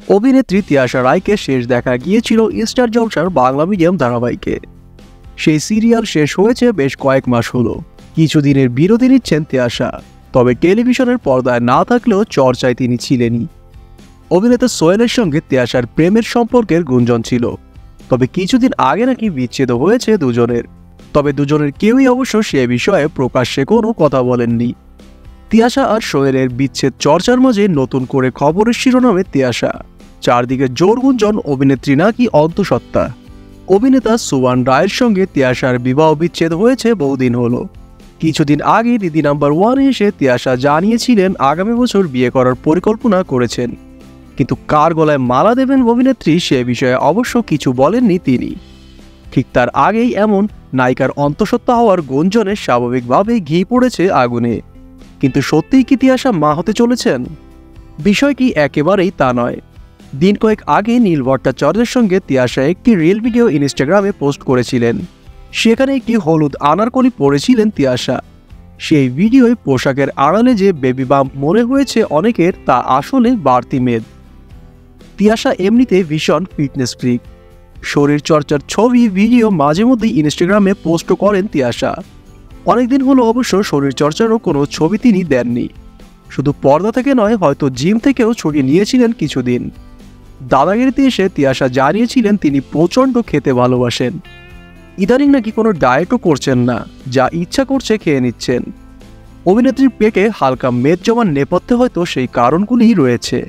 অভিনেত্রী তিয়াশা রায়কে শেষ দেখা গিয়েছিল স্টার জলসার বাংলা মিডিয়াম ধারাবাহিকে। সেই সিরিয়াল শেষ হয়েছে বেশ কয়েক মাস হলো। কিছুদিনের বিরতি নিচ্ছেন তিয়াশা, তবে টেলিভিশনের পর্দায় না থাকলেও চর্চায় তিনি ছিলেনই। অভিনেতা সোহেলের সঙ্গে তিয়াশার প্রেমের সম্পর্কের গুঞ্জন ছিল, তবে কিছুদিন আগে নাকি বিচ্ছেদ হয়েছে দুজনের। তবে দুজনের কেউই অবশ্য সে বিষয়ে প্রকাশ্যে কোনো কথা বলেননি। তিয়াশা আর সোহেলের বিচ্ছেদ চর্চার মাঝে নতুন করে খবরের শিরোনামে তিয়াশা। চারদিকে জোর গুঞ্জন অভিনেত্রী নাকি অন্তঃসত্ত্বা। অভিনেতা সুবান রায়ের সঙ্গে তিয়াশার বিবাহ বিচ্ছেদ হয়েছে বহুদিন হলো। কিছুদিন আগে দিদি নাম্বার 1 এসে তিয়াশা জানিয়েছিলেন আগামী বছর বিয়ে করার পরিকল্পনা করেছেন, কিন্তু কার গলায় মালা দেবেন অভিনেত্রী সে বিষয়ে অবশ্য কিছু বলেননি তিনি। ঠিক তার আগেই এমন নায়িকার অন্তঃসত্ত্বা হওয়ার গুঞ্জনে স্বাভাবিকভাবেই ঘি পড়েছে আগুনে। কিন্তু সত্যিই কি তিয়াশা মা হতে চলেছেন? বিষয়টি একেবারেই তা নয়। দিন কয়েক আগে নীল ভট্টাচার্যের সঙ্গে তিয়াশা একটি রিল ভিডিও ইনস্টাগ্রামে পোস্ট করেছিলেন। সেখানে একটি হলুদ আনারকলি পরেছিলেন তিয়াশা। সেই ভিডিওয় পোশাকের আড়ালে যে বেবি বাম্প মনে হয়েছে অনেকের, তা আসলে বাড়তি মেদ। তিয়াশা এমনিতে ভীষণ ফিটনেস ফ্রিক। শরীর চর্চার ছবি ভিডিও মাঝে মধ্যেই ইনস্টাগ্রামে পোস্ট করেন তিয়াশা। অনেকদিন হলো অবশ্য শরীর চর্চারও কোনো ছবি তিনি দেননি। শুধু পর্দা থেকে নয়, হয়তো জিম থেকেও ছুটি নিয়েছিলেন কিছুদিন। দাদাগিরিতে এসে তিয়াশা জানিয়েছিলেন তিনি প্রচণ্ড খেতে ভালোবাসেন। ইদানিং নাকি কোনো ডায়েটও করছেন না, যা ইচ্ছা করছে খেয়ে নিচ্ছেন। অভিনেত্রীর পেটে হালকা মেদ জমার নেপথ্যে হয়তো সেই কারণগুলিই রয়েছে।